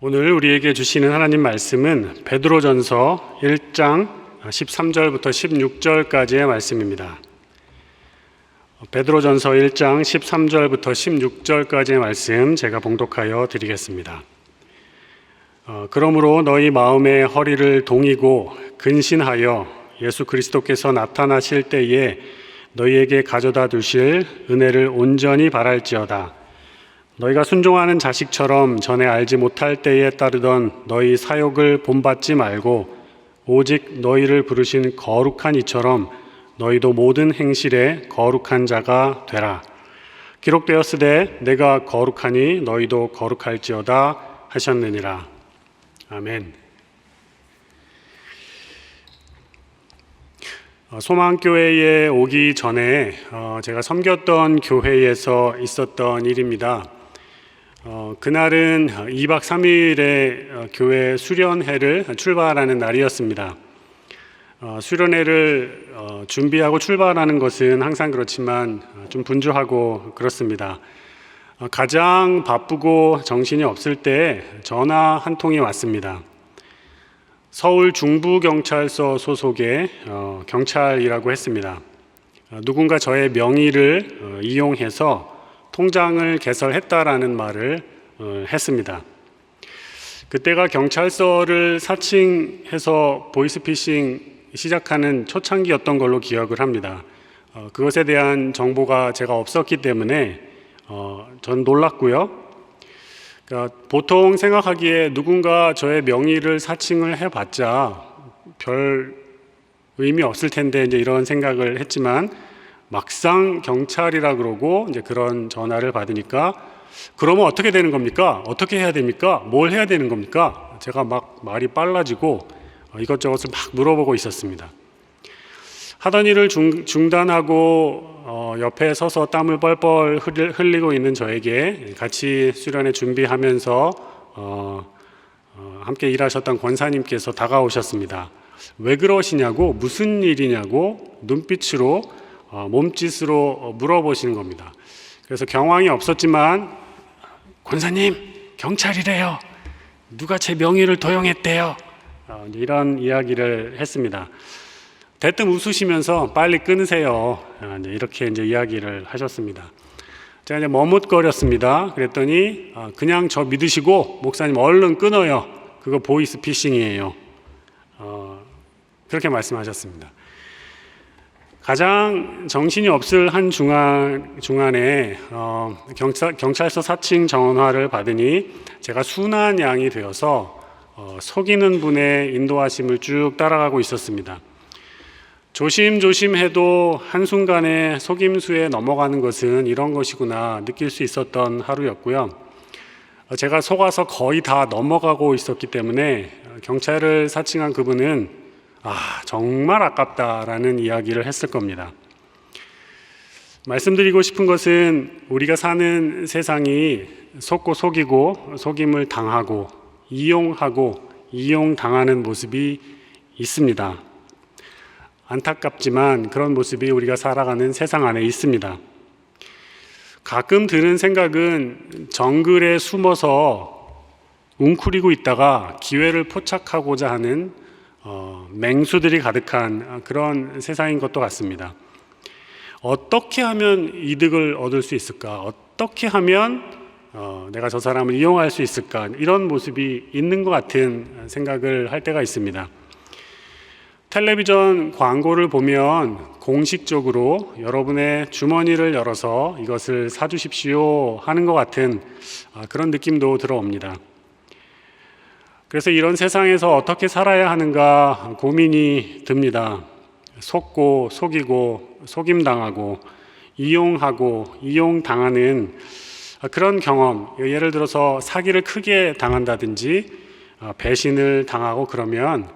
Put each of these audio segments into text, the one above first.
오늘 우리에게 주시는 하나님 말씀은 베드로전서 1장 13절부터 16절까지의 말씀입니다. 베드로전서 1장 13절부터 16절까지의 말씀 제가 봉독하여 드리겠습니다. 그러므로 너희 마음의 허리를 동이고 근신하여 예수 그리스도께서 나타나실 때에 너희에게 가져다 두실 은혜를 온전히 바랄지어다. 너희가 순종하는 자식처럼 전에 알지 못할 때에 따르던 너희 사욕을 본받지 말고 오직 너희를 부르신 거룩한 이처럼 너희도 모든 행실에 거룩한 자가 되라. 기록되었으되 내가 거룩하니 너희도 거룩할지어다 하셨느니라. 아멘. 소망교회에 오기 전에 제가 섬겼던 교회에서 있었던 일입니다. 그날은 2박 3일의 교회 수련회를 출발하는 날이었습니다. 수련회를 준비하고 출발하는 것은 항상 그렇지만 좀 분주하고 그렇습니다. 가장 바쁘고 정신이 없을 때 전화 한 통이 왔습니다. 서울 중부경찰서 소속의 경찰이라고 했습니다. 누군가 저의 명의를 이용해서 통장을 개설했다라는 말을 했습니다. 그때가 경찰서를 사칭해서 보이스피싱 시작하는 초창기였던 걸로 기억을 합니다. 그것에 대한 정보가 제가 없었기 때문에 전 놀랐고요. 그러니까 보통 생각하기에 누군가 저의 명의를 사칭을 해봤자 별 의미 없을 텐데 이제 이런 생각을 했지만 막상 경찰이라 그러고 이제 그런 전화를 받으니까 그러면 어떻게 되는 겁니까? 어떻게 해야 됩니까? 뭘 해야 되는 겁니까? 제가 막 말이 빨라지고 이것저것을 막 물어보고 있었습니다. 하던 일을 중단하고 옆에 서서 땀을 뻘뻘 흘리고 있는 저에게 같이 수련회 준비하면서 함께 일하셨던 권사님께서 다가오셨습니다. 왜 그러시냐고, 무슨 일이냐고 눈빛으로 몸짓으로 물어보시는 겁니다. 그래서 경황이 없었지만 권사님 경찰이래요. 누가 제 명의를 도용했대요. 이런 이야기를 했습니다. 대뜸 웃으시면서 빨리 끊으세요. 이렇게 이제 이야기를 하셨습니다. 제가 이제 머뭇거렸습니다. 그랬더니 그냥 저 믿으시고 목사님 얼른 끊어요. 그거 보이스 피싱이에요. 그렇게 말씀하셨습니다. 가장 정신이 없을 한 중간에 경찰서 사칭 전화를 받으니 제가 순한 양이 되어서 속이는 분의 인도하심을 쭉 따라가고 있었습니다. 조심조심해도 한순간에 속임수에 넘어가는 것은 이런 것이구나 느낄 수 있었던 하루였고요. 제가 속아서 거의 다 넘어가고 있었기 때문에 경찰을 사칭한 그분은 정말 아깝다라는 이야기를 했을 겁니다. 말씀드리고 싶은 것은 우리가 사는 세상이 속고 속이고 속임을 당하고 이용하고 이용당하는 모습이 있습니다. 안타깝지만 그런 모습이 우리가 살아가는 세상 안에 있습니다. 가끔 드는 생각은 정글에 숨어서 웅크리고 있다가 기회를 포착하고자 하는 맹수들이 가득한 그런 세상인 것도 같습니다. 어떻게 하면 이득을 얻을 수 있을까? 어떻게 하면 내가 저 사람을 이용할 수 있을까? 이런 모습이 있는 것 같은 생각을 할 때가 있습니다. 텔레비전 광고를 보면 공식적으로 여러분의 주머니를 열어서 이것을 사주십시오 하는 것 같은 그런 느낌도 들어옵니다. 그래서 이런 세상에서 어떻게 살아야 하는가 고민이 듭니다. 속고 속이고 속임당하고 이용하고 이용당하는 그런 경험, 예를 들어서 사기를 크게 당한다든지 배신을 당하고 그러면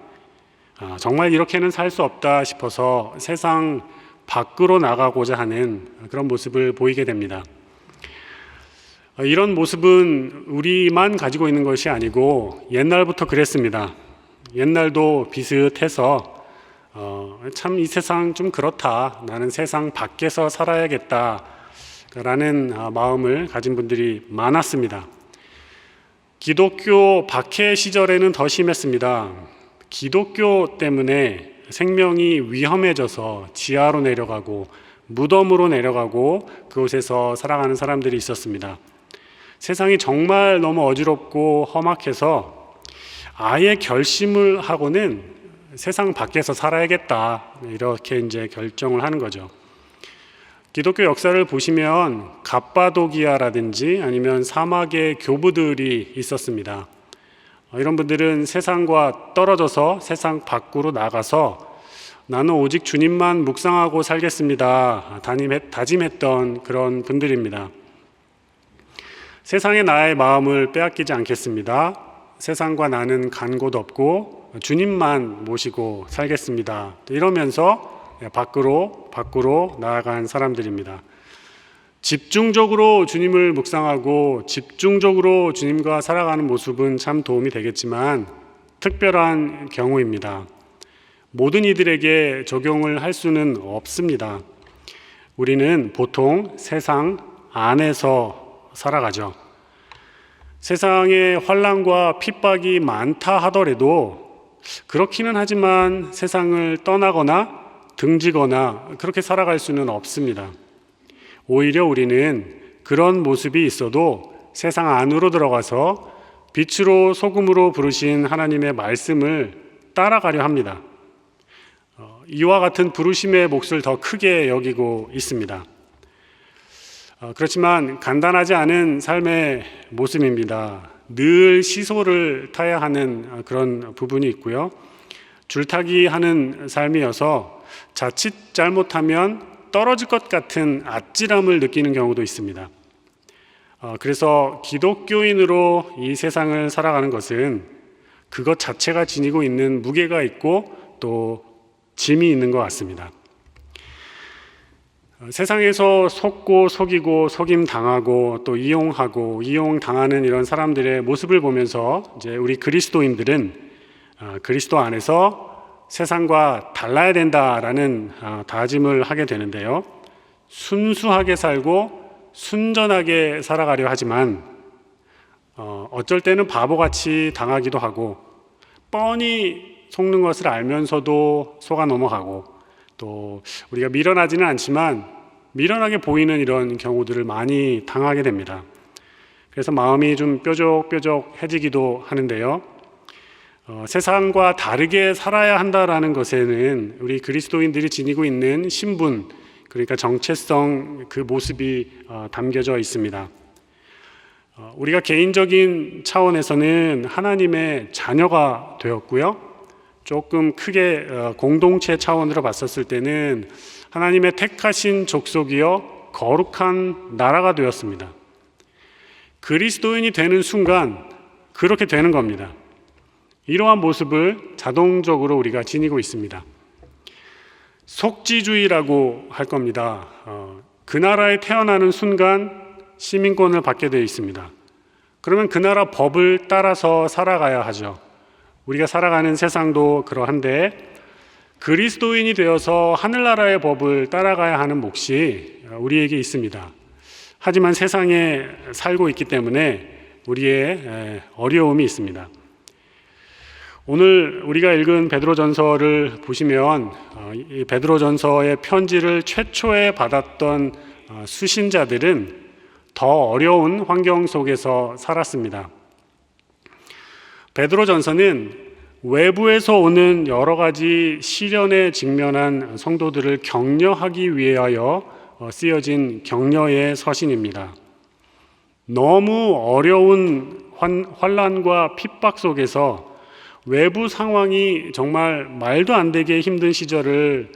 정말 이렇게는 살 수 없다 싶어서 세상 밖으로 나가고자 하는 그런 모습을 보이게 됩니다. 이런 모습은 우리만 가지고 있는 것이 아니고 옛날부터 그랬습니다. 옛날도 비슷해서 참 이 세상 좀 그렇다. 나는 세상 밖에서 살아야겠다. 라는 마음을 가진 분들이 많았습니다. 기독교 박해 시절에는 더 심했습니다. 기독교 때문에 생명이 위험해져서 지하로 내려가고 무덤으로 내려가고 그곳에서 살아가는 사람들이 있었습니다. 세상이 정말 너무 어지럽고 험악해서 아예 결심을 하고는 세상 밖에서 살아야겠다, 이렇게 이제 결정을 하는 거죠. 기독교 역사를 보시면 갑바도기아라든지 아니면 사막의 교부들이 있었습니다. 이런 분들은 세상과 떨어져서 세상 밖으로 나가서 나는 오직 주님만 묵상하고 살겠습니다, 다짐했던 그런 분들입니다. 세상에 나의 마음을 빼앗기지 않겠습니다. 세상과 나는 간 곳 없고 주님만 모시고 살겠습니다, 이러면서 밖으로 나아간 사람들입니다. 집중적으로 주님을 묵상하고 집중적으로 주님과 살아가는 모습은 참 도움이 되겠지만 특별한 경우입니다. 모든 이들에게 적용을 할 수는 없습니다. 우리는 보통 세상 안에서 살아가죠. 세상에 환난과 핍박이 많다 하더라도 그렇기는 하지만 세상을 떠나거나 등지거나 그렇게 살아갈 수는 없습니다. 오히려 우리는 그런 모습이 있어도 세상 안으로 들어가서 빛으로 소금으로 부르신 하나님의 말씀을 따라가려 합니다. 이와 같은 부르심의 몫을 더 크게 여기고 있습니다. 그렇지만 간단하지 않은 삶의 모습입니다. 늘 시소를 타야 하는 그런 부분이 있고요. 줄타기 하는 삶이어서 자칫 잘못하면 떨어질 것 같은 아찔함을 느끼는 경우도 있습니다. 그래서 기독교인으로 이 세상을 살아가는 것은 그것 자체가 지니고 있는 무게가 있고 또 짐이 있는 것 같습니다. 세상에서 속고 속이고 속임당하고 또 이용하고 이용당하는 이런 사람들의 모습을 보면서 이제 우리 그리스도인들은 그리스도 안에서 세상과 달라야 된다라는 다짐을 하게 되는데요. 순수하게 살고 순전하게 살아가려 하지만 어쩔 때는 바보같이 당하기도 하고 뻔히 속는 것을 알면서도 속아 넘어가고 또 우리가 미련하지는 않지만 미련하게 보이는 이런 경우들을 많이 당하게 됩니다. 그래서 마음이 좀 뾰족뾰족해지기도 하는데요. 세상과 다르게 살아야 한다라는 것에는 우리 그리스도인들이 지니고 있는 신분, 그러니까 정체성, 그 모습이 담겨져 있습니다. 우리가 개인적인 차원에서는 하나님의 자녀가 되었고요. 조금 크게 공동체 차원으로 봤었을 때는 하나님의 택하신 족속이요 거룩한 나라가 되었습니다. 그리스도인이 되는 순간 그렇게 되는 겁니다. 이러한 모습을 자동적으로 우리가 지니고 있습니다. 속지주의라고 할 겁니다. 그 나라에 태어나는 순간 시민권을 받게 되어 있습니다. 그러면 그 나라 법을 따라서 살아가야 하죠. 우리가 살아가는 세상도 그러한데 그리스도인이 되어서 하늘나라의 법을 따라가야 하는 몫이 우리에게 있습니다. 하지만 세상에 살고 있기 때문에 우리의 어려움이 있습니다. 오늘 우리가 읽은 베드로전서를 보시면 이 베드로전서의 편지를 최초에 받았던 수신자들은 더 어려운 환경 속에서 살았습니다. 베드로전서는 외부에서 오는 여러 가지 시련에 직면한 성도들을 격려하기 위하여 쓰여진 격려의 서신입니다. 너무 어려운 환난과 핍박 속에서 외부 상황이 정말 말도 안 되게 힘든 시절을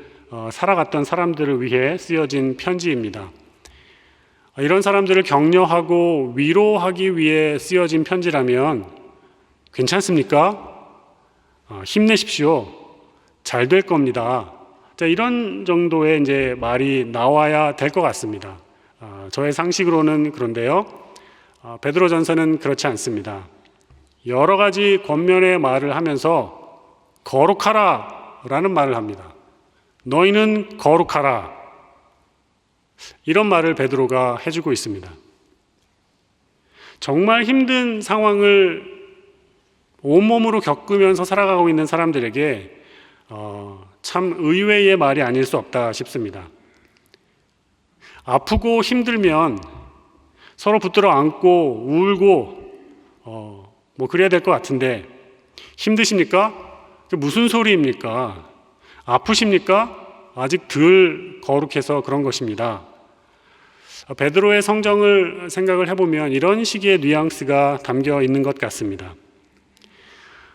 살아갔던 사람들을 위해 쓰여진 편지입니다. 이런 사람들을 격려하고 위로하기 위해 쓰여진 편지라면 괜찮습니까? 힘내십시오. 잘 될 겁니다. 자, 이런 정도의 이제 말이 나와야 될 것 같습니다. 저의 상식으로는 그런데요. 베드로전서는 그렇지 않습니다. 여러 가지 권면의 말을 하면서 거룩하라 라는 말을 합니다. 너희는 거룩하라. 이런 말을 베드로가 해주고 있습니다. 정말 힘든 상황을 온몸으로 겪으면서 살아가고 있는 사람들에게 참 의외의 말이 아닐 수 없다 싶습니다. 아프고 힘들면 서로 붙들어 안고 울고 뭐 그래야 될 것 같은데, 힘드십니까? 무슨 소리입니까? 아프십니까? 아직 덜 거룩해서 그런 것입니다. 베드로의 성정을 생각을 해보면 이런 식의 뉘앙스가 담겨 있는 것 같습니다.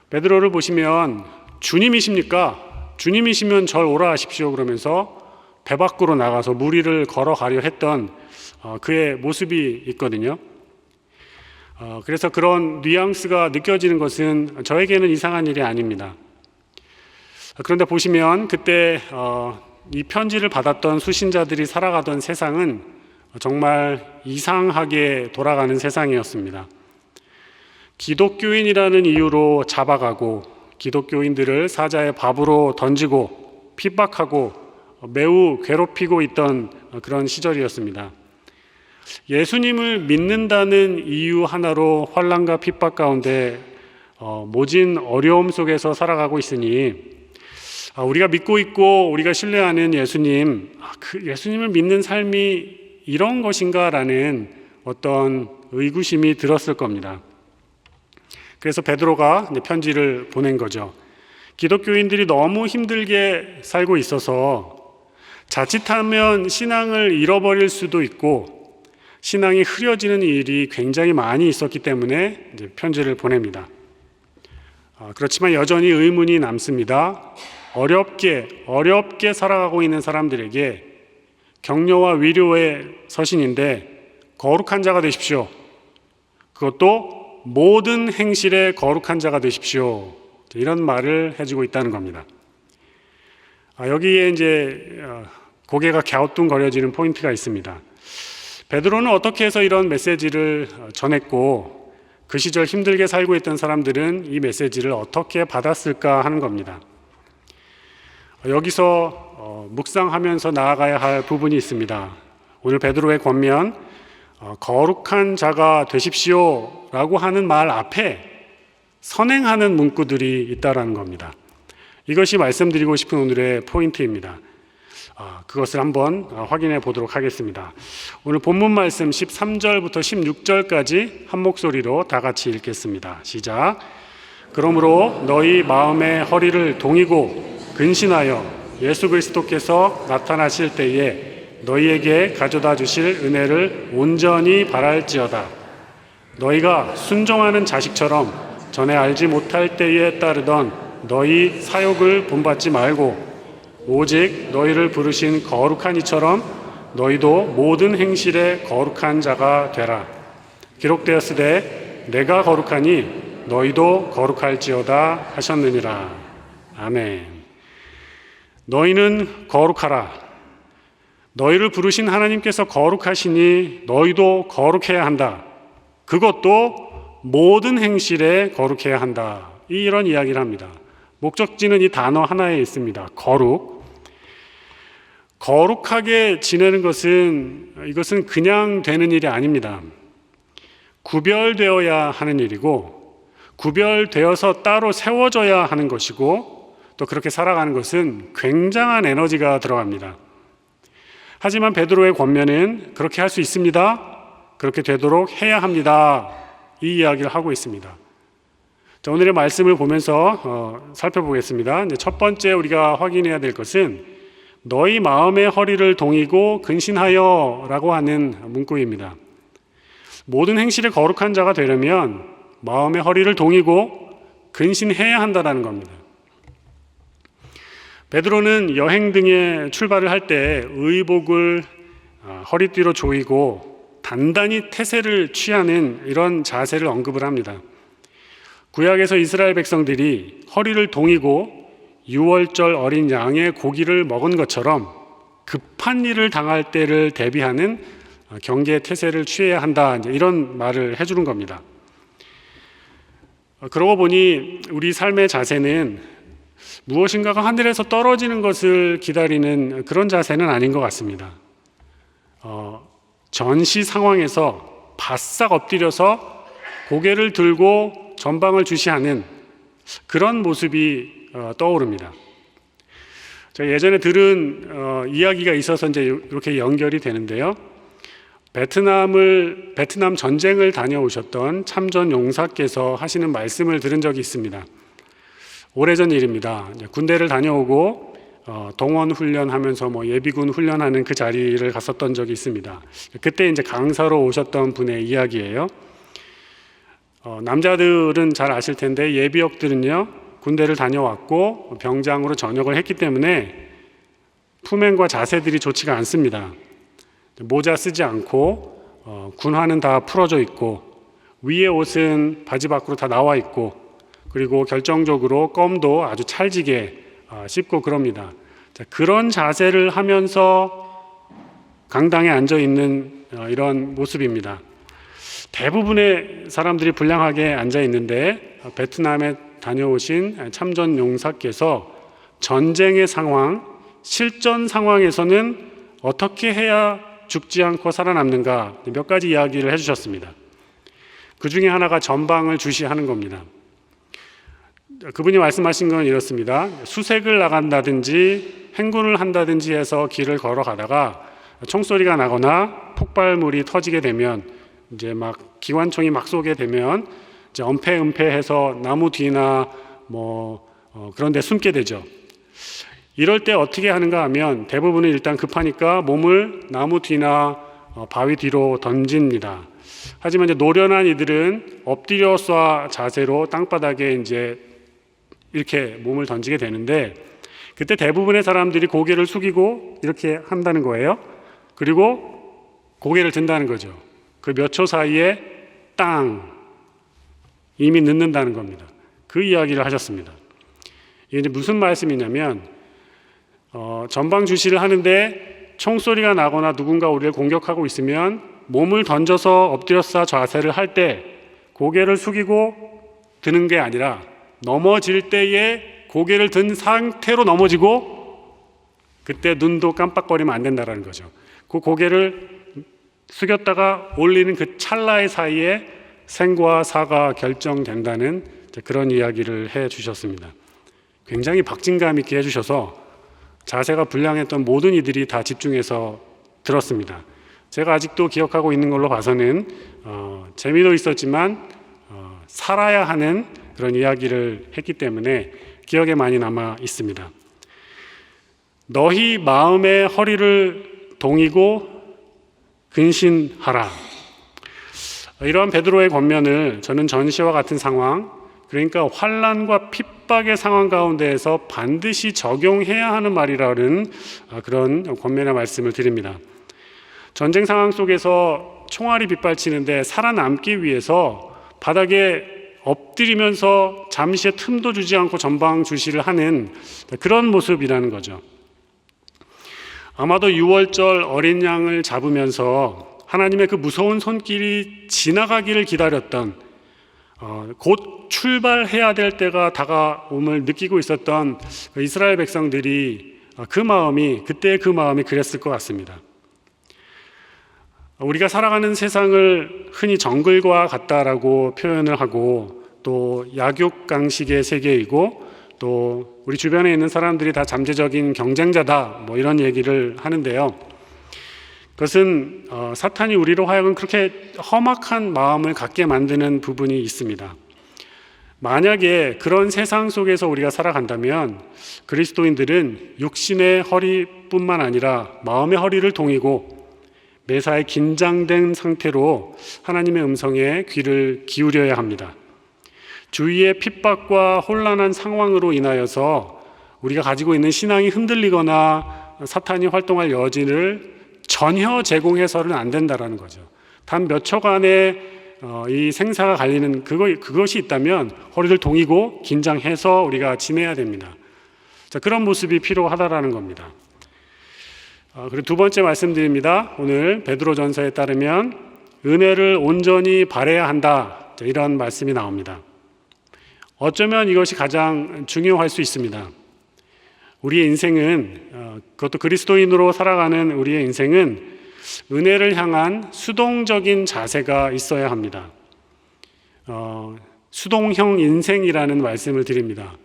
베드로를 보시면 주님이십니까? 주님이시면 절 오라 하십시오 그러면서 배 밖으로 나가서 무리를 걸어가려 했던 그의 모습이 있거든요. 그래서 그런 뉘앙스가 느껴지는 것은 저에게는 이상한 일이 아닙니다. 그런데 보시면 그때 이 편지를 받았던 수신자들이 살아가던 세상은 정말 이상하게 돌아가는 세상이었습니다. 기독교인이라는 이유로 잡아가고 기독교인들을 사자의 밥으로 던지고 핍박하고 매우 괴롭히고 있던 그런 시절이었습니다. 예수님을 믿는다는 이유 하나로 환난과 핍박 가운데 모진 어려움 속에서 살아가고 있으니 우리가 믿고 있고 우리가 신뢰하는 예수님, 그 예수님을 믿는 삶이 이런 것인가라는 어떤 의구심이 들었을 겁니다. 그래서 베드로가 편지를 보낸 거죠. 기독교인들이 너무 힘들게 살고 있어서 자칫하면 신앙을 잃어버릴 수도 있고 신앙이 흐려지는 일이 굉장히 많이 있었기 때문에 이제 편지를 보냅니다. 그렇지만 여전히 의문이 남습니다. 어렵게 살아가고 있는 사람들에게 격려와 위로의 서신인데 거룩한 자가 되십시오. 그것도 모든 행실에 거룩한 자가 되십시오. 이런 말을 해주고 있다는 겁니다. 여기에 이제 고개가 갸우뚱거려지는 포인트가 있습니다. 베드로는 어떻게 해서 이런 메시지를 전했고 그 시절 힘들게 살고 있던 사람들은 이 메시지를 어떻게 받았을까 하는 겁니다. 여기서 묵상하면서 나아가야 할 부분이 있습니다. 오늘 베드로의 권면 거룩한 자가 되십시오 라고 하는 말 앞에 선행하는 문구들이 있다는 겁니다. 이것이 말씀드리고 싶은 오늘의 포인트입니다. 그것을 한번 확인해 보도록 하겠습니다. 오늘 본문 말씀 13절부터 16절까지 한 목소리로 다 같이 읽겠습니다. 시작. 그러므로 너희 마음의 허리를 동이고 근신하여 예수 그리스도께서 나타나실 때에 너희에게 가져다 주실 은혜를 온전히 바랄지어다. 너희가 순종하는 자식처럼 전에 알지 못할 때에 따르던 너희 사욕을 본받지 말고 오직 너희를 부르신 거룩한 이처럼 너희도 모든 행실에 거룩한 자가 되라. 기록되었으되 내가 거룩하니 너희도 거룩할지어다 하셨느니라. 아멘. 너희는 거룩하라. 너희를 부르신 하나님께서 거룩하시니 너희도 거룩해야 한다. 그것도 모든 행실에 거룩해야 한다. 이런 이야기를 합니다. 목적지는 이 단어 하나에 있습니다. 거룩. 거룩하게 지내는 이것은 그냥 되는 일이 아닙니다. 구별되어야 하는 일이고 구별되어서 따로 세워져야 하는 것이고 또 그렇게 살아가는 것은 굉장한 에너지가 들어갑니다. 하지만 베드로의 권면은 그렇게 할 수 있습니다. 그렇게 되도록 해야 합니다. 이 이야기를 하고 있습니다. 자, 오늘의 말씀을 보면서 살펴보겠습니다. 첫 번째 우리가 확인해야 될 것은 너희 마음의 허리를 동이고 근신하여 라고 하는 문구입니다. 모든 행실에 거룩한 자가 되려면 마음의 허리를 동이고 근신해야 한다는 겁니다. 베드로는 여행 등에 출발을 할 때 의복을 허리띠로 조이고 단단히 태세를 취하는 이런 자세를 언급을 합니다. 구약에서 이스라엘 백성들이 허리를 동이고 유월절 어린 양의 고기를 먹은 것처럼 급한 일을 당할 때를 대비하는 경계 태세를 취해야 한다. 이런 말을 해주는 겁니다. 그러고 보니 우리 삶의 자세는 무엇인가가 하늘에서 떨어지는 것을 기다리는 그런 자세는 아닌 것 같습니다. 전시 상황에서 바싹 엎드려서 고개를 들고 전방을 주시하는 그런 모습이 떠오릅니다. 제가 예전에 들은 이야기가 있어서 이제 이렇게 연결이 되는데요. 베트남 전쟁을 다녀오셨던 참전 용사께서 하시는 말씀을 들은 적이 있습니다. 오래전 일입니다. 군대를 다녀오고 동원 훈련하면서 예비군 훈련하는 그 자리를 갔었던 적이 있습니다. 그때 이제 강사로 오셨던 분의 이야기예요. 남자들은 잘 아실 텐데 예비역들은요, 군대를 다녀왔고 병장으로 전역을 했기 때문에 품행과 자세들이 좋지가 않습니다. 모자 쓰지 않고 군화는 다 풀어져 있고 위에 옷은 바지 밖으로 다 나와 있고 그리고 결정적으로 껌도 아주 찰지게 씹고 그럽니다. 자, 그런 자세를 하면서 강당에 앉아 있는 이런 모습입니다. 대부분의 사람들이 불량하게 앉아 있는데 베트남에 다녀오신 참전 용사께서 전쟁의 상황, 실전 상황에서는 어떻게 해야 죽지 않고 살아남는가 몇 가지 이야기를 해주셨습니다. 그 중에 하나가 전방을 주시하는 겁니다. 그분이 말씀하신 건 이렇습니다. 수색을 나간다든지 행군을 한다든지 해서 길을 걸어가다가 총소리가 나거나 폭발물이 터지게 되면 이제 막 기관총이 막 쏘게 되면 이제 은폐해서 나무 뒤나 그런 데 숨게 되죠. 이럴 때 어떻게 하는가 하면 대부분은 일단 급하니까 몸을 나무 뒤나 바위 뒤로 던집니다. 하지만 이제 노련한 이들은 엎드려 쏴 자세로 땅바닥에 이제 이렇게 몸을 던지게 되는데 그때 대부분의 사람들이 고개를 숙이고 이렇게 한다는 거예요. 그리고 고개를 든다는 거죠. 그 몇 초 사이에 땅 이미 늦는다는 겁니다. 그 이야기를 하셨습니다. 이게 이제 무슨 말씀이냐면 전방 주시를 하는데 총소리가 나거나 누군가 우리를 공격하고 있으면 몸을 던져서 엎드려서 자세를 할 때 고개를 숙이고 드는 게 아니라 넘어질 때에 고개를 든 상태로 넘어지고 그때 눈도 깜빡거리면 안 된다는 거죠. 그 고개를 숙였다가 올리는 그 찰나의 사이에 생과 사가 결정된다는 그런 이야기를 해 주셨습니다. 굉장히 박진감 있게 해 주셔서 자세가 불량했던 모든 이들이 다 집중해서 들었습니다. 제가 아직도 기억하고 있는 걸로 봐서는 재미도 있었지만 살아야 하는 그런 이야기를 했기 때문에 기억에 많이 남아 있습니다. 너희 마음의 허리를 동이고 근신하라. 이러한 베드로의 권면을 저는 전시와 같은 상황, 그러니까 환난과 핍박의 상황 가운데에서 반드시 적용해야 하는 말이라는 그런 권면의 말씀을 드립니다. 전쟁 상황 속에서 총알이 빗발치는데 살아남기 위해서 바닥에 엎드리면서 잠시의 틈도 주지 않고 전방 주시를 하는 그런 모습이라는 거죠. 아마도 유월절 어린 양을 잡으면서 하나님의 그 무서운 손길이 지나가기를 기다렸던 곧 출발해야 될 때가 다가옴을 느끼고 있었던 이스라엘 백성들이 그때의 그 마음이 그랬을 것 같습니다. 우리가 살아가는 세상을 흔히 정글과 같다라고 표현을 하고 또 약육강식의 세계이고 또 우리 주변에 있는 사람들이 다 잠재적인 경쟁자다 이런 얘기를 하는데요. 그것은 사탄이 우리로 하여금 그렇게 험악한 마음을 갖게 만드는 부분이 있습니다. 만약에 그런 세상 속에서 우리가 살아간다면 그리스도인들은 육신의 허리뿐만 아니라 마음의 허리를 동이고 매사에 긴장된 상태로 하나님의 음성에 귀를 기울여야 합니다. 주위의 핍박과 혼란한 상황으로 인하여서 우리가 가지고 있는 신앙이 흔들리거나 사탄이 활동할 여지를 전혀 제공해서는 안 된다는 거죠. 단 몇 초간의 이 생사가 갈리는 그것이 있다면 허리를 동이고 긴장해서 우리가 지내야 됩니다. 자, 그런 모습이 필요하다라는 겁니다. 그리고 두 번째 말씀드립니다. 오늘 베드로전서에 따르면 은혜를 온전히 바라야 한다. 이런 말씀이 나옵니다. 어쩌면 이것이 가장 중요할 수 있습니다. 우리의 인생은 그것도 그리스도인으로 살아가는 우리의 인생은 은혜를 향한 수동적인 자세가 있어야 합니다. 수동형 인생이라는 말씀을 드립니다.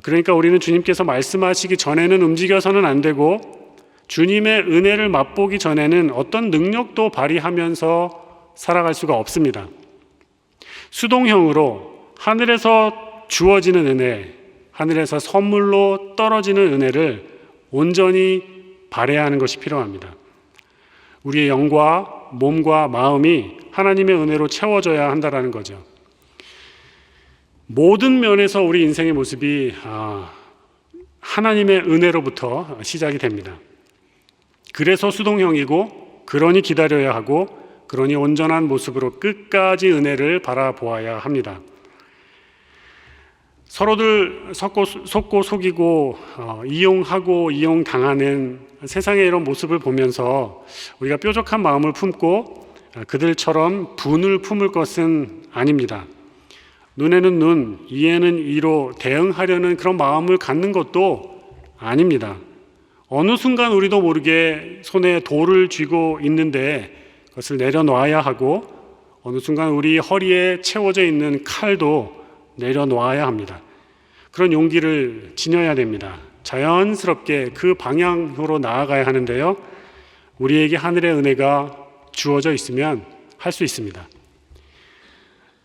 그러니까 우리는 주님께서 말씀하시기 전에는 움직여서는 안 되고, 주님의 은혜를 맛보기 전에는 어떤 능력도 발휘하면서 살아갈 수가 없습니다. 수동형으로 하늘에서 주어지는 은혜, 하늘에서 선물로 떨어지는 은혜를 온전히 발해야 하는 것이 필요합니다. 우리의 영과 몸과 마음이 하나님의 은혜로 채워져야 한다는 거죠. 모든 면에서 우리 인생의 모습이 하나님의 은혜로부터 시작이 됩니다. 그래서 수동형이고, 그러니 기다려야 하고, 그러니 온전한 모습으로 끝까지 은혜를 바라보아야 합니다. 서로들 속고 속이고 이용하고 이용당하는 세상의 이런 모습을 보면서 우리가 뾰족한 마음을 품고 그들처럼 분을 품을 것은 아닙니다. 눈에는 눈, 이에는 이로 대응하려는 그런 마음을 갖는 것도 아닙니다. 어느 순간 우리도 모르게 손에 돌을 쥐고 있는데 그것을 내려놔야 하고, 어느 순간 우리 허리에 채워져 있는 칼도 내려놓아야 합니다. 그런 용기를 지녀야 됩니다. 자연스럽게 그 방향으로 나아가야 하는데요, 우리에게 하늘의 은혜가 주어져 있으면 할 수 있습니다.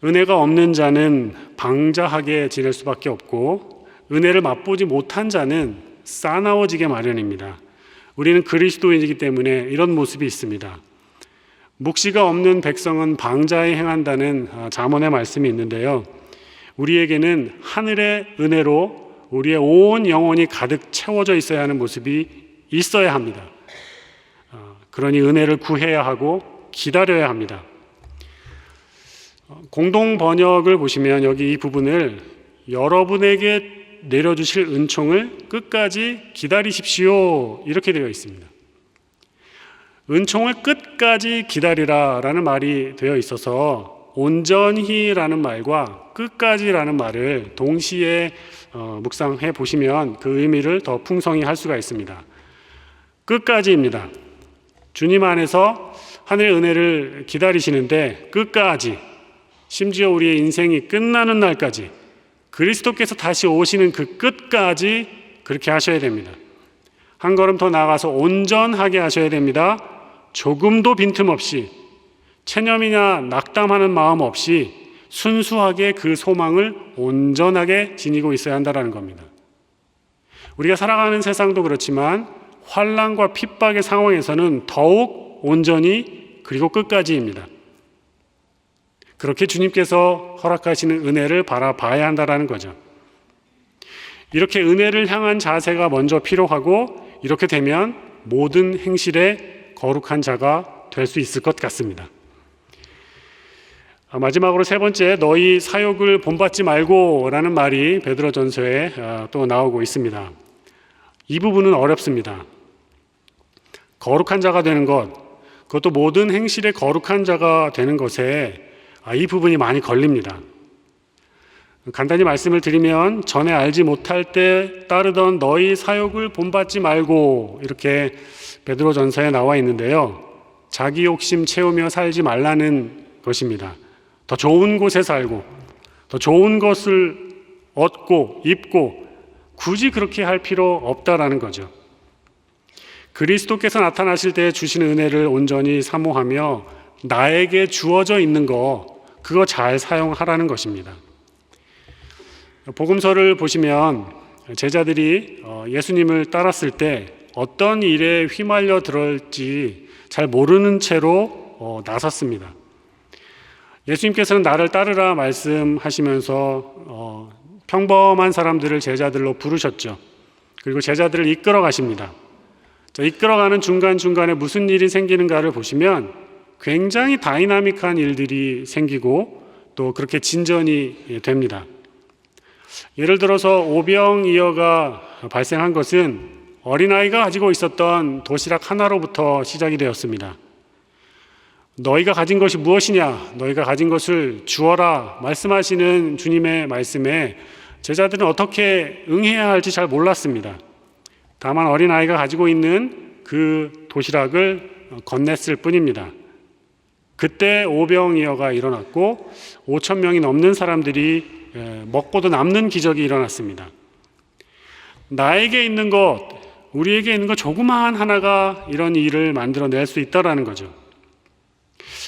은혜가 없는 자는 방자하게 지낼 수밖에 없고, 은혜를 맛보지 못한 자는 싸나워지게 마련입니다. 우리는 그리스도인이기 때문에 이런 모습이 있습니다. 묵시가 없는 백성은 방자에 행한다는 잠언의 말씀이 있는데요, 우리에게는 하늘의 은혜로 우리의 온 영혼이 가득 채워져 있어야 하는 모습이 있어야 합니다. 그러니 은혜를 구해야 하고 기다려야 합니다. 공동 번역을 보시면 여기 이 부분을 여러분에게 내려주실 은총을 끝까지 기다리십시오, 이렇게 되어 있습니다. 은총을 끝까지 기다리라 라는 말이 되어 있어서 온전히 라는 말과 끝까지 라는 말을 동시에 묵상해 보시면 그 의미를 더 풍성히 할 수가 있습니다. 끝까지입니다. 주님 안에서 하늘의 은혜를 기다리시는데 끝까지, 심지어 우리의 인생이 끝나는 날까지, 그리스도께서 다시 오시는 그 끝까지 그렇게 하셔야 됩니다. 한 걸음 더 나아가서 온전하게 하셔야 됩니다. 조금도 빈틈없이, 체념이나 낙담하는 마음 없이 순수하게 그 소망을 온전하게 지니고 있어야 한다는 겁니다. 우리가 살아가는 세상도 그렇지만 환난과 핍박의 상황에서는 더욱 온전히 그리고 끝까지입니다. 그렇게 주님께서 허락하시는 은혜를 바라봐야 한다는 거죠. 이렇게 은혜를 향한 자세가 먼저 필요하고, 이렇게 되면 모든 행실에 거룩한 자가 될 수 있을 것 같습니다. 마지막으로 세 번째, 너희 사욕을 본받지 말고 라는 말이 베드로전서에 또 나오고 있습니다. 이 부분은 어렵습니다. 거룩한 자가 되는 것, 그것도 모든 행실에 거룩한 자가 되는 것에 이 부분이 많이 걸립니다. 간단히 말씀을 드리면, 전에 알지 못할 때 따르던 너희 사욕을 본받지 말고, 이렇게 베드로전서에 나와 있는데요, 자기 욕심 채우며 살지 말라는 것입니다. 더 좋은 곳에 살고 더 좋은 것을 얻고 입고 굳이 그렇게 할 필요 없다라는 거죠. 그리스도께서 나타나실 때 주시는 은혜를 온전히 사모하며 나에게 주어져 있는 거, 그거 잘 사용하라는 것입니다. 복음서를 보시면 제자들이 예수님을 따랐을 때 어떤 일에 휘말려 들을지 잘 모르는 채로 나섰습니다. 예수님께서는 나를 따르라 말씀하시면서 평범한 사람들을 제자들로 부르셨죠. 그리고 제자들을 이끌어 가십니다. 이끌어가는 중간중간에 무슨 일이 생기는가를 보시면 굉장히 다이나믹한 일들이 생기고 또 그렇게 진전이 됩니다. 예를 들어서 오병이어가 발생한 것은 어린아이가 가지고 있었던 도시락 하나로부터 시작이 되었습니다. 너희가 가진 것이 무엇이냐? 너희가 가진 것을 주어라 말씀하시는 주님의 말씀에 제자들은 어떻게 응해야 할지 잘 몰랐습니다. 다만 어린아이가 가지고 있는 그 도시락을 건넸을 뿐입니다. 그때 오병이어가 일어났고 5천 명이 넘는 사람들이 먹고도 남는 기적이 일어났습니다. 나에게 있는 것, 우리에게 있는 것 조그마한 하나가 이런 일을 만들어낼 수 있다라는 거죠.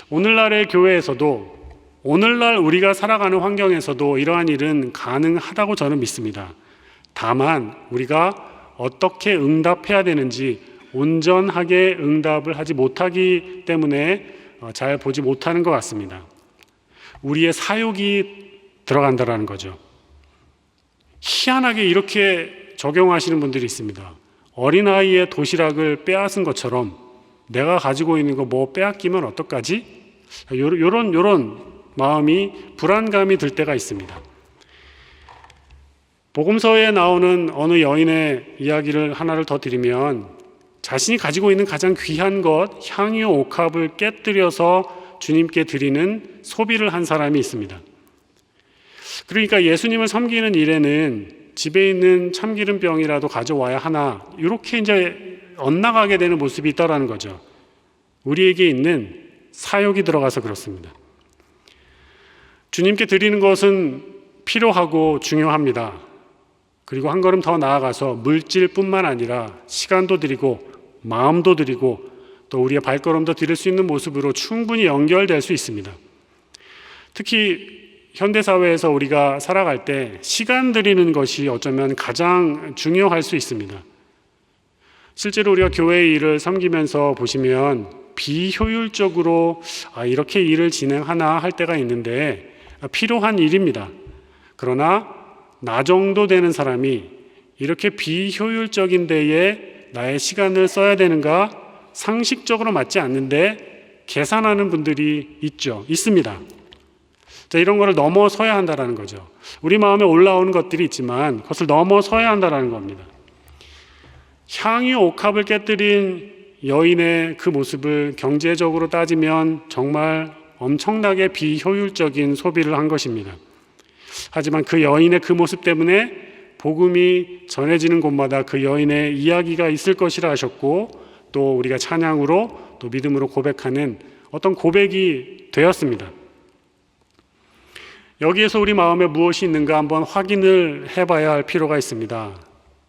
오늘날의 교회에서도, 오늘날 우리가 살아가는 환경에서도 이러한 일은 가능하다고 저는 믿습니다. 다만 우리가 어떻게 응답해야 되는지 온전하게 응답을 하지 못하기 때문에 잘 보지 못하는 것 같습니다. 우리의 사욕이 들어간다라는 거죠. 희한하게 이렇게 적용하시는 분들이 있습니다. 어린아이의 도시락을 빼앗은 것처럼 내가 가지고 있는 거 뭐 빼앗기면 어떡하지? 요런 마음이 불안감이 들 때가 있습니다. 복음서에 나오는 어느 여인의 이야기를 하나를 더 드리면 자신이 가지고 있는 가장 귀한 것, 향유 옥합을 깨뜨려서 주님께 드리는 소비를 한 사람이 있습니다. 그러니까 예수님을 섬기는 일에는 집에 있는 참기름병이라도 가져와야 하나, 이렇게 이제 엇나가게 되는 모습이 있다라는 거죠. 우리에게 있는 사욕이 들어가서 그렇습니다. 주님께 드리는 것은 필요하고 중요합니다. 그리고 한 걸음 더 나아가서 물질뿐만 아니라 시간도 드리고 마음도 드리고 또 우리의 발걸음도 드릴 수 있는 모습으로 충분히 연결될 수 있습니다. 특히 현대사회에서 우리가 살아갈 때 시간 드리는 것이 어쩌면 가장 중요할 수 있습니다. 실제로 우리가 교회의 일을 섬기면서 보시면 비효율적으로 이렇게 일을 진행하나 할 때가 있는데 필요한 일입니다. 그러나 나 정도 되는 사람이 이렇게 비효율적인 데에 나의 시간을 써야 되는가 상식적으로 맞지 않는데 계산하는 분들이 있습니다. 자, 이런 거를 넘어서야 한다는 거죠. 우리 마음에 올라오는 것들이 있지만 그것을 넘어서야 한다는 겁니다. 향유 옥합을 깨뜨린 여인의 그 모습을 경제적으로 따지면 정말 엄청나게 비효율적인 소비를 한 것입니다. 하지만 그 여인의 그 모습 때문에 복음이 전해지는 곳마다 그 여인의 이야기가 있을 것이라 하셨고, 또 우리가 찬양으로 또 믿음으로 고백하는 어떤 고백이 되었습니다. 여기에서 우리 마음에 무엇이 있는가 한번 확인을 해봐야 할 필요가 있습니다.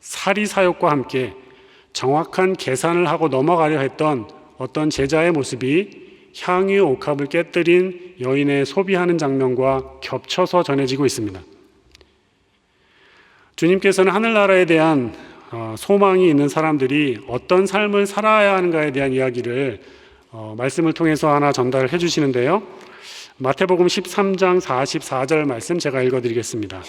사리사욕과 함께 정확한 계산을 하고 넘어가려 했던 어떤 제자의 모습이 향유 옥합을 깨뜨린 여인의 소비하는 장면과 겹쳐서 전해지고 있습니다. 주님께서는 하늘나라에 대한 소망이 있는 사람들이 어떤 삶을 살아야 하는가에 대한 이야기를 말씀을 통해서 하나 전달을 해주시는데요. 마태복음 13장 44절 말씀 제가 읽어드리겠습니다.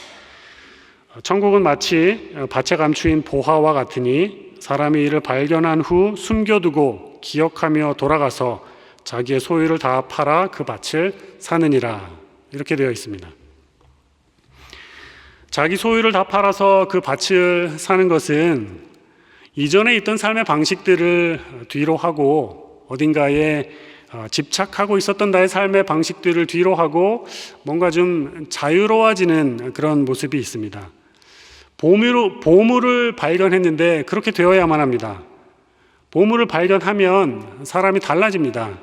천국은 마치 밭에 감추인 보화와 같으니 사람이 이를 발견한 후 숨겨두고 기억하며 돌아가서 자기의 소유를 다 팔아 그 밭을 사느니라. 이렇게 되어 있습니다. 자기 소유를 다 팔아서 그 밭을 사는 것은 이전에 있던 삶의 방식들을 뒤로 하고 어딘가에 집착하고 있었던 나의 삶의 방식들을 뒤로 하고 뭔가 좀 자유로워지는 그런 모습이 있습니다. 보물을 발견했는데 그렇게 되어야만 합니다. 보물을 발견하면 사람이 달라집니다.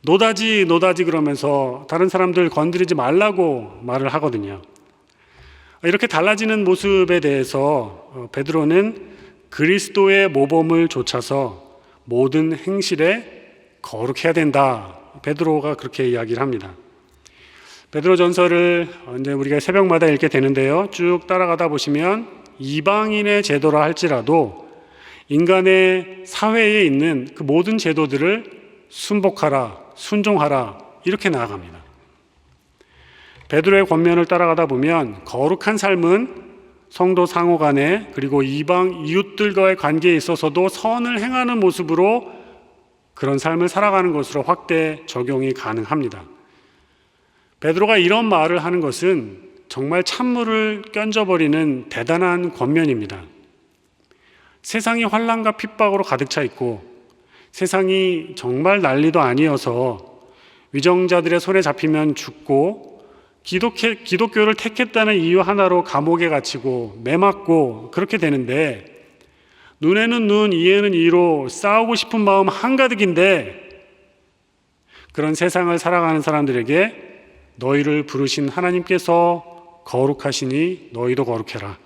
노다지 그러면서 다른 사람들 건드리지 말라고 말을 하거든요. 이렇게 달라지는 모습에 대해서 베드로는 그리스도의 모범을 좇아서 모든 행실에 거룩해야 된다. 베드로가 그렇게 이야기를 합니다. 베드로전서를 이제 우리가 새벽마다 읽게 되는데요. 쭉 따라가다 보시면 이방인의 제도라 할지라도 인간의 사회에 있는 그 모든 제도들을 순복하라, 순종하라 이렇게 나아갑니다. 베드로의 권면을 따라가다 보면 거룩한 삶은 성도 상호 간에 그리고 이방 이웃들과의 관계에 있어서도 선을 행하는 모습으로 그런 삶을 살아가는 것으로 확대 적용이 가능합니다. 베드로가 이런 말을 하는 것은 정말 찬물을 끼얹어버리는 대단한 권면입니다. 세상이 환난과 핍박으로 가득 차 있고 세상이 정말 난리도 아니어서 위정자들의 손에 잡히면 죽고 기독교를 택했다는 이유 하나로 감옥에 갇히고 매맞고 그렇게 되는데 눈에는 눈, 이에는 이로 싸우고 싶은 마음 한가득인데 그런 세상을 살아가는 사람들에게 너희를 부르신 하나님께서 거룩하시니 너희도 거룩해라.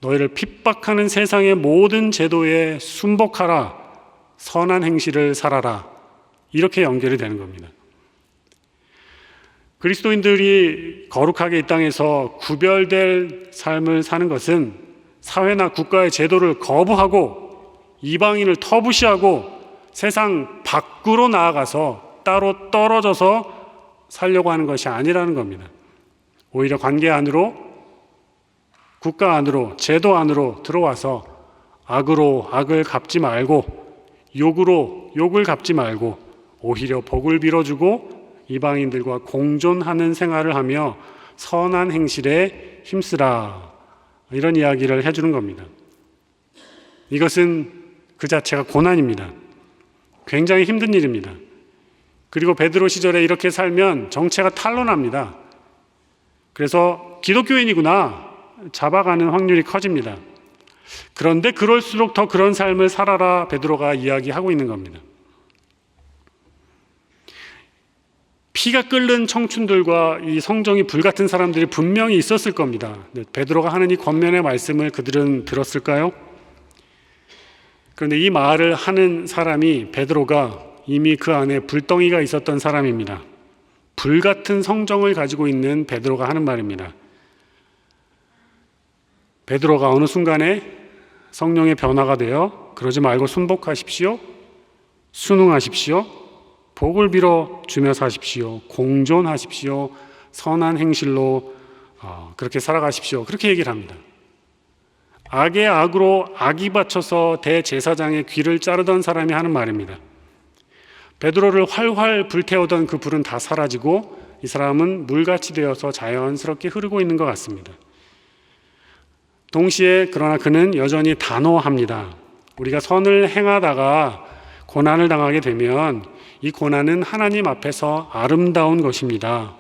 너희를 핍박하는 세상의 모든 제도에 순복하라. 선한 행실을 살아라. 이렇게 연결이 되는 겁니다. 그리스도인들이 거룩하게 이 땅에서 구별될 삶을 사는 것은 사회나 국가의 제도를 거부하고 이방인을 터부시하고 세상 밖으로 나아가서 따로 떨어져서 살려고 하는 것이 아니라는 겁니다. 오히려 관계 안으로, 국가 안으로, 제도 안으로 들어와서 악으로 악을 갚지 말고 욕으로 욕을 갚지 말고 오히려 복을 빌어주고 이방인들과 공존하는 생활을 하며 선한 행실에 힘쓰라. 이런 이야기를 해주는 겁니다. 이것은 그 자체가 고난입니다. 굉장히 힘든 일입니다. 그리고 베드로 시절에 이렇게 살면 정체가 탄로납니다. 그래서 기독교인이구나 잡아가는 확률이 커집니다. 그런데 그럴수록 더 그런 삶을 살아라 베드로가 이야기하고 있는 겁니다. 피가 끓는 청춘들과 이 성정이 불같은 사람들이 분명히 있었을 겁니다. 베드로가 하는 이 권면의 말씀을 그들은 들었을까요? 그런데 이 말을 하는 사람이 베드로가 이미 그 안에 불덩이가 있었던 사람입니다. 불같은 성정을 가지고 있는 베드로가 하는 말입니다. 베드로가 어느 순간에 성령의 변화가 되어 그러지 말고 순복하십시오. 순응하십시오. 복을 빌어 주며 사십시오. 공존하십시오. 선한 행실로 그렇게 살아가십시오. 그렇게 얘기를 합니다. 악의 악으로 악이 받쳐서 대제사장의 귀를 자르던 사람이 하는 말입니다. 베드로를 활활 불태우던 그 불은 다 사라지고 이 사람은 물같이 되어서 자연스럽게 흐르고 있는 것 같습니다. 동시에 그러나 그는 여전히 단호합니다. 우리가 선을 행하다가 고난을 당하게 되면 이 고난은 하나님 앞에서 아름다운 것입니다.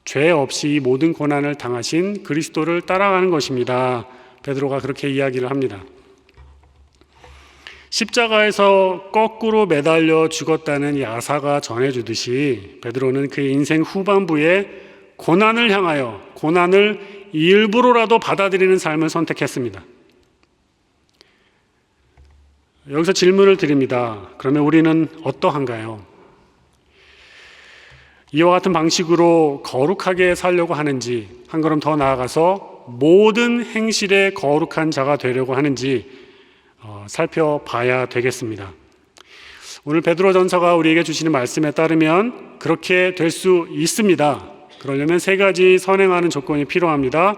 죄 없이 이 모든 고난을 당하신 그리스도를 따라가는 것입니다. 베드로가 그렇게 이야기를 합니다. 십자가에서 거꾸로 매달려 죽었다는 이 아사가 전해주듯이 베드로는 그의 인생 후반부에 고난을 향하여 고난을 일부러라도 받아들이는 삶을 선택했습니다. 여기서 질문을 드립니다. 그러면 우리는 어떠한가요? 이와 같은 방식으로 거룩하게 살려고 하는지, 한 걸음 더 나아가서 모든 행실에 거룩한 자가 되려고 하는지 살펴봐야 되겠습니다. 오늘 베드로전서가 우리에게 주시는 말씀에 따르면 그렇게 될 수 있습니다. 그러려면 세 가지 선행하는 조건이 필요합니다.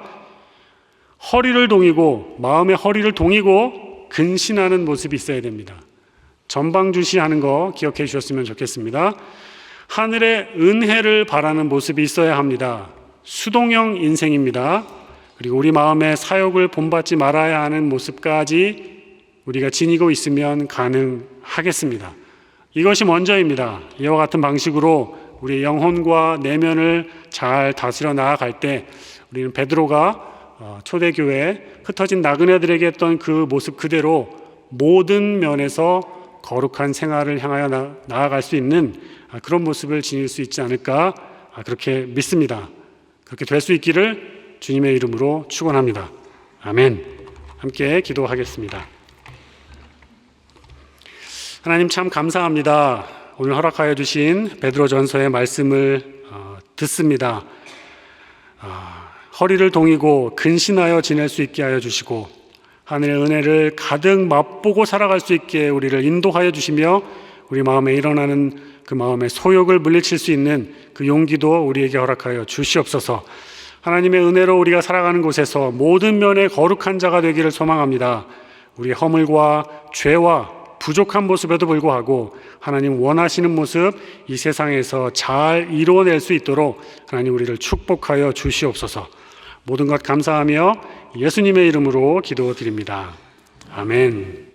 허리를 동이고, 마음의 허리를 동이고 근신하는 모습이 있어야 됩니다. 전방주시하는 거 기억해 주셨으면 좋겠습니다. 하늘의 은혜를 바라는 모습이 있어야 합니다. 수동형 인생입니다. 그리고 우리 마음의 사욕을 본받지 말아야 하는 모습까지 우리가 지니고 있으면 가능하겠습니다. 이것이 먼저입니다. 이와 같은 방식으로 우리의 영혼과 내면을 잘 다스려 나아갈 때 우리는 베드로가 초대교회 흩어진 나그네들에게 했던 그 모습 그대로 모든 면에서 거룩한 생활을 향하여 나아갈 수 있는 그런 모습을 지닐 수 있지 않을까 그렇게 믿습니다. 그렇게 될 수 있기를 주님의 이름으로 축원합니다. 아멘. 함께 기도하겠습니다. 하나님 참 감사합니다. 오늘 허락하여 주신 베드로전서의 말씀을 듣습니다. 허리를 동이고 근신하여 지낼 수 있게 하여 주시고 하늘의 은혜를 가득 맛보고 살아갈 수 있게 우리를 인도하여 주시며 우리 마음에 일어나는 그 마음의 소욕을 물리칠 수 있는 그 용기도 우리에게 허락하여 주시옵소서. 하나님의 은혜로 우리가 살아가는 곳에서 모든 면에 거룩한 자가 되기를 소망합니다. 우리의 허물과 죄와 부족한 모습에도 불구하고 하나님 원하시는 모습 이 세상에서 잘 이루어낼 수 있도록 하나님 우리를 축복하여 주시옵소서. 모든 것 감사하며 예수님의 이름으로 기도드립니다. 아멘.